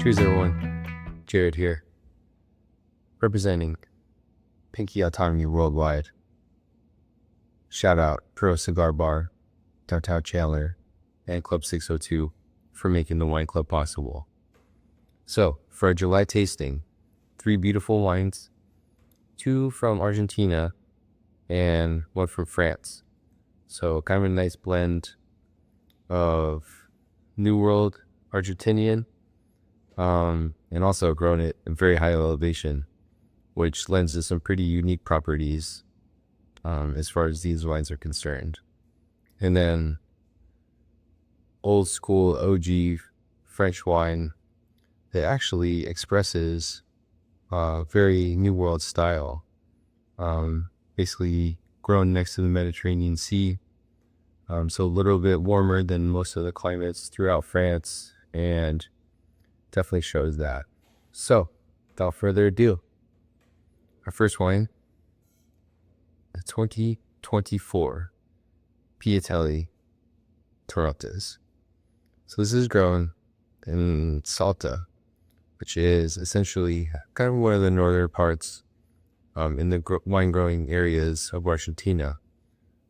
Cheers, everyone. Jared here, representing Pinky Autonomy Worldwide. Shout out Pro Cigar Bar, Downtown Chandler, and Club 602 for making the wine club possible. So, for our July tasting, 3 beautiful wines, 2 from Argentina and 1 from France. So, kind of a nice blend of New World Argentinian, and also grown at a very high elevation, which lends to some pretty unique properties as far as these wines are concerned. And then old school OG French wine that actually expresses very New World style, basically grown next to the Mediterranean Sea, so a little bit warmer than most of the climates throughout France, and definitely shows that. So, without further ado, our first wine, the 2024 Piattelli Torrontés. So this is grown in Salta, which is essentially kind of one of the northern parts in the wine growing areas of Argentina.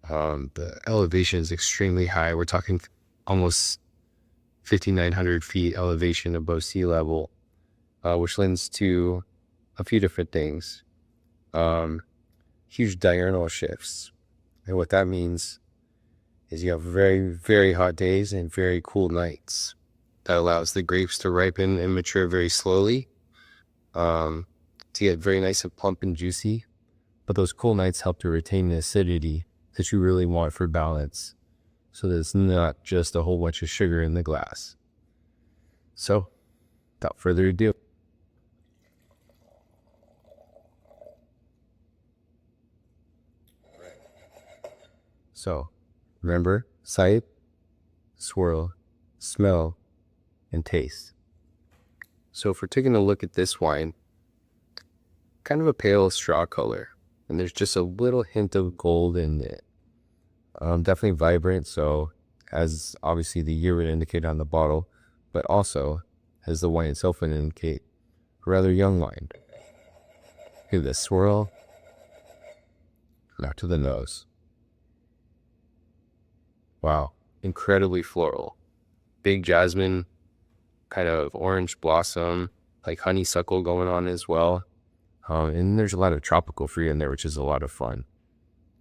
The elevation is extremely high. We're talking almost 5,900 feet elevation above sea level, which lends to a few different things. Huge diurnal shifts. And what that means is you have very, very hot days and very cool nights. That allows the grapes to ripen and mature very slowly, to get very nice and plump and juicy. But those cool nights help to retain the acidity that you really want for balance, so that it's not just a whole bunch of sugar in the glass. So, without further ado, remember, sight, swirl, smell, and taste. So if we're taking a look at this wine, kind of a pale straw color, and there's just a little hint of gold in it. Definitely vibrant, so as obviously the year would indicate on the bottle, but also as the wine itself would indicate, a rather young wine. Hear the swirl, now to the nose. Wow, incredibly floral. Big jasmine, kind of orange blossom, like honeysuckle going on as well. And there's a lot of tropical fruit in there, which is a lot of fun.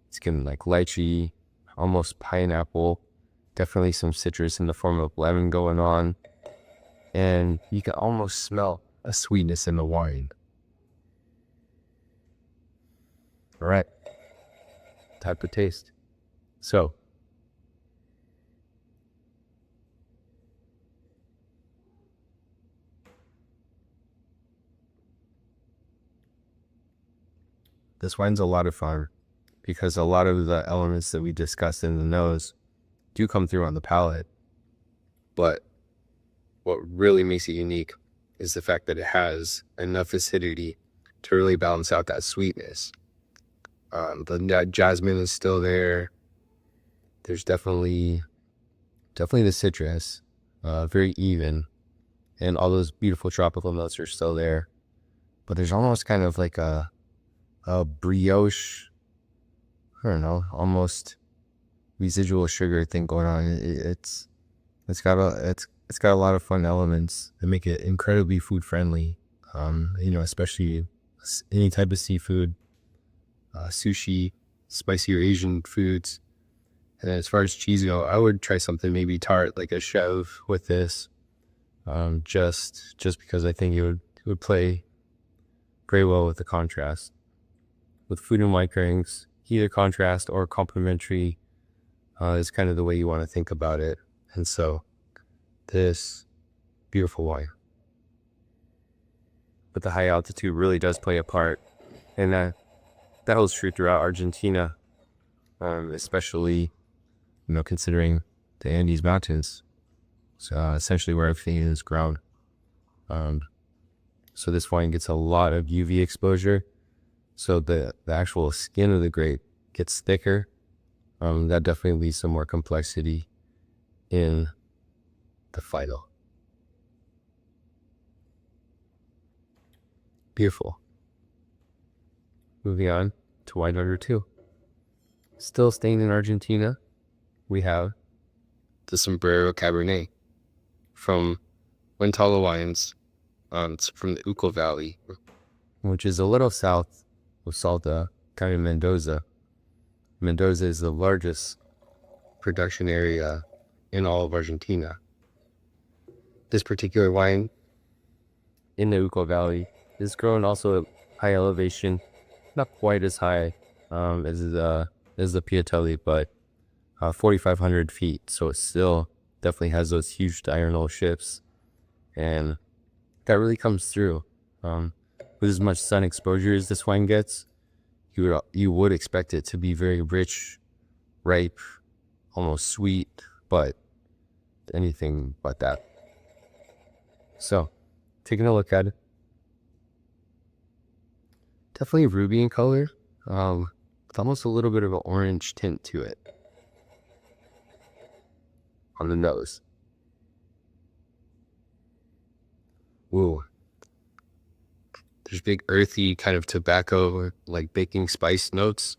It's getting like lychee, almost pineapple, definitely some citrus in the form of lemon going on. And you can almost smell a sweetness in the wine. All right, type of taste. So, this wine's a lot of fun because a lot of the elements that we discussed in the nose do come through on the palate. But what really makes it unique is the fact that it has enough acidity to really balance out that sweetness. The jasmine is still there. There's definitely the citrus, very even, and all those beautiful tropical notes are still there. But there's almost kind of like a brioche, I don't know, almost residual sugar thing going on. It's got a lot of fun elements that make it incredibly food friendly. Especially any type of seafood, sushi, spicier Asian foods. And then as far as cheese go, I would try something maybe tart, like a Chevre with this, just because I think it would play very well with the contrast. With food and wine pairings, either contrast or complementary is kind of the way you want to think about it. And so, this beautiful wine. But the high altitude really does play a part, and that holds true throughout Argentina, especially, considering the Andes Mountains. So essentially where everything is ground. So this wine gets a lot of UV exposure. So the actual skin of the grape gets thicker. That definitely leads to more complexity in the final. Beautiful. Moving on to wine number 2. Still staying in Argentina, we have the Sombrero Cabernet from Huentala Wines. It's from the Uco Valley, which is a little south of Salta, kind of Mendoza. Mendoza is the largest production area in all of Argentina. This particular wine in the Uco Valley is grown also at high elevation, not quite as high as the Piattelli, but 4,500 feet. So it still definitely has those huge diurnal shifts, and that really comes through. With as much sun exposure as this wine gets, you would expect it to be very rich, ripe, almost sweet, but anything but that. So, taking a look at it, definitely ruby in color, with almost a little bit of an orange tint to it on the nose. Ooh. There's big earthy kind of tobacco, like baking spice notes.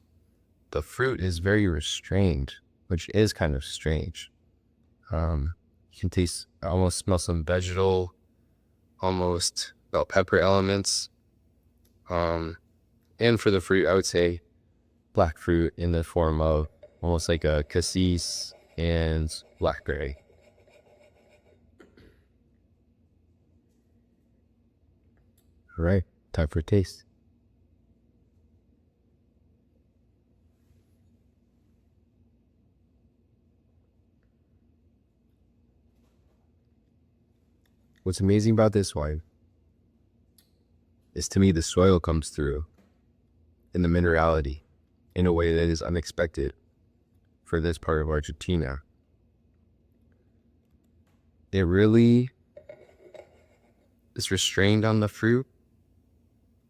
The fruit is very restrained, which is kind of strange. You can taste, almost smell some vegetal, almost bell pepper elements. And for the fruit, I would say black fruit in the form of almost like a cassis and blackberry. All right, time for a taste. What's amazing about this wine is, to me, the soil comes through in the minerality in a way that is unexpected for this part of Argentina. It really is restrained on the fruit,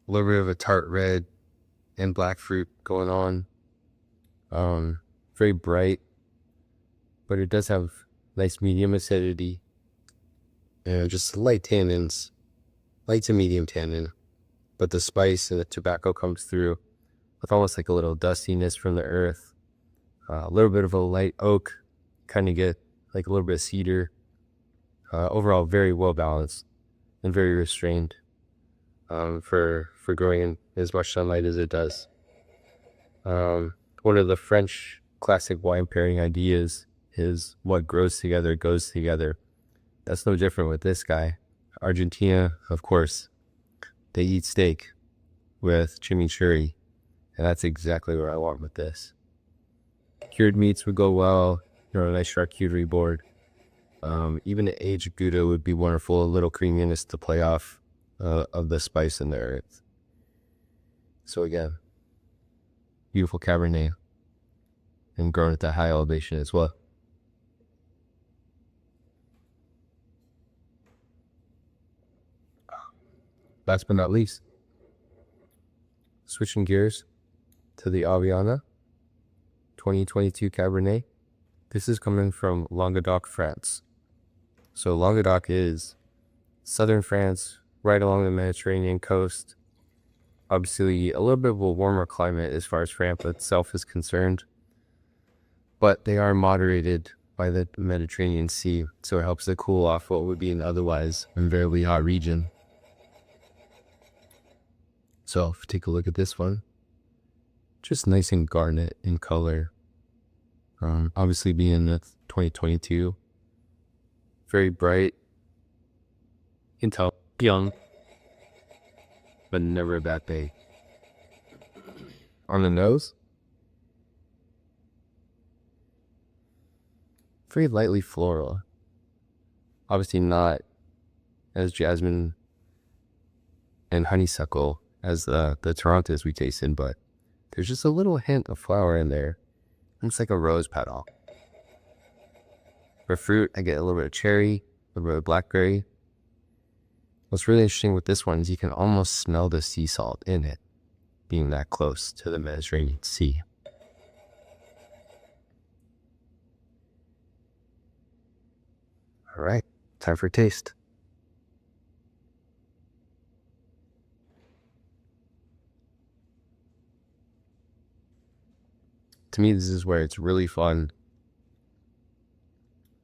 a little bit of a tart red and black fruit going on. Very bright, but it does have nice medium acidity and just light tannins, light to medium tannin, but the spice and the tobacco comes through with almost like a little dustiness from the earth, a little bit of a light oak, kind of get like a little bit of cedar. Overall, very well balanced and very restrained for growing in as much sunlight as it does. One of the French classic wine pairing ideas is what grows together goes together. That's no different with this guy. Argentina, of course, they eat steak with chimichurri, and that's exactly what I want with this. Cured meats would go well, a nice charcuterie board. Even an aged Gouda would be wonderful, a little creaminess to play off of the spice in the earth. So again, beautiful Cabernet, and grown at that high elevation as well. Last but not least, switching gears to the Aviana 2022 Cabernet. This is coming from Languedoc, France. So Languedoc is southern France, right along the Mediterranean coast. Obviously, a little bit of a warmer climate as far as France itself is concerned, but they are moderated by the Mediterranean Sea, so it helps to cool off what would be an otherwise invariably hot region. So if you take a look at this one, just nice and garnet in color. Obviously being the 2022, very bright, you can tell young, but never a bad day. On the nose, very lightly floral. Obviously not as jasmine and honeysuckle as the Torrontés we tasted, but there's just a little hint of flower in there. It's like a rose petal. For fruit, I get a little bit of cherry, a little bit of blackberry. What's really interesting with this one is you can almost smell the sea salt in it, being that close to the Mediterranean Sea. All right, time for taste. to me, this is where it's really fun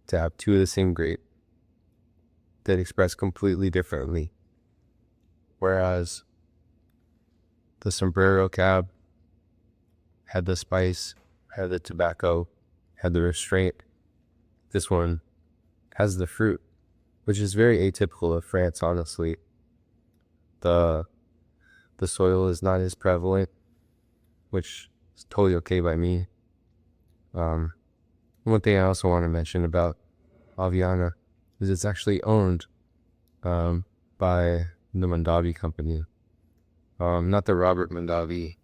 to have two of the same grape that express completely differently. Whereas the Sombrero Cab had the spice, had the tobacco, had the restraint. This one has the fruit, which is very atypical of France, honestly. The soil is not as prevalent, which is totally okay by me. One thing I also want to mention about Aviana is it's actually owned by the Mondavi company. Not the Robert Mondavi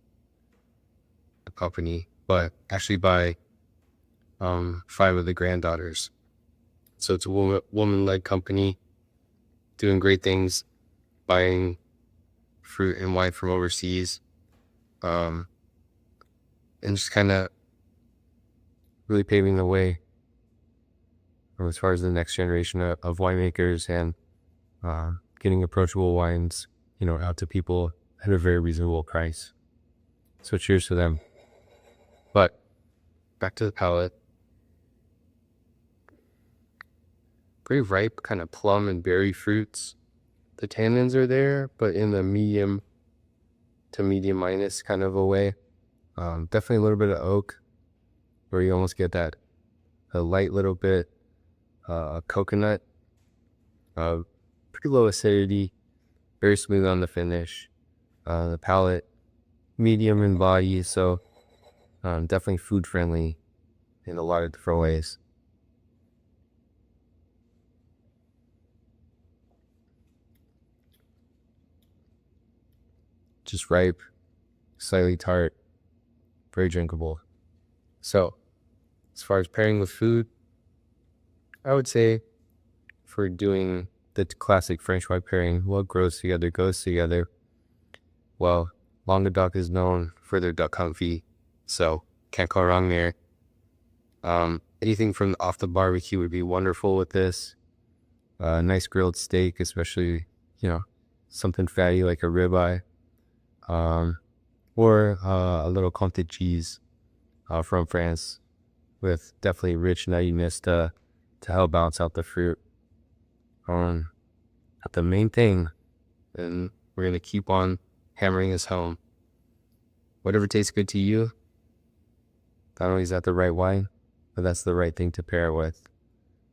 company, but actually by 5 of the granddaughters. So it's a woman-led company doing great things, buying fruit and wine from overseas, and just kind of really paving the way as far as the next generation of winemakers and getting approachable wines, out to people at a very reasonable price. So cheers to them. But back to the palate. Very ripe, kind of plum and berry fruits. The tannins are there, but in the medium to medium minus kind of a way. Definitely a little bit of oak, where you almost get that a light little bit coconut. Pretty low acidity, very smooth on the finish. The palate, medium in body, so definitely food friendly in a lot of different ways. Just ripe, slightly tart, very drinkable. So, as far as pairing with food, I would say for doing the classic French white pairing, what grows together goes together. Well, Languedoc is known for their duck confit, so can't go wrong there. Anything from off the barbecue would be wonderful with this. Nice grilled steak, especially, something fatty like a ribeye. Or a little Comté cheese from France with definitely rich nuttiness to help balance out the fruit. The main thing, and we're going to keep on hammering this home, whatever tastes good to you, not only is that the right wine, but that's the right thing to pair with.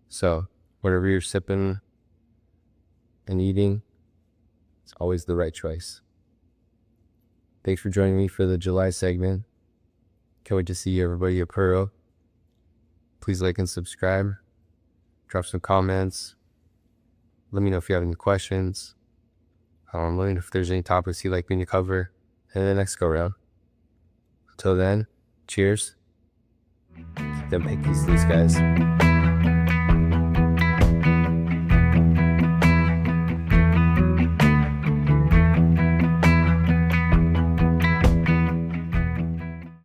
So whatever you're sipping and eating, it's always the right choice. Thanks for joining me for the July segment. Can't wait to see everybody at Puro. Please like and subscribe. Drop some comments. Let me know if you have any questions. Let me know if there's any topics you'd like me to cover in the next go round. Until then, cheers. Keep them pinkies loose, guys.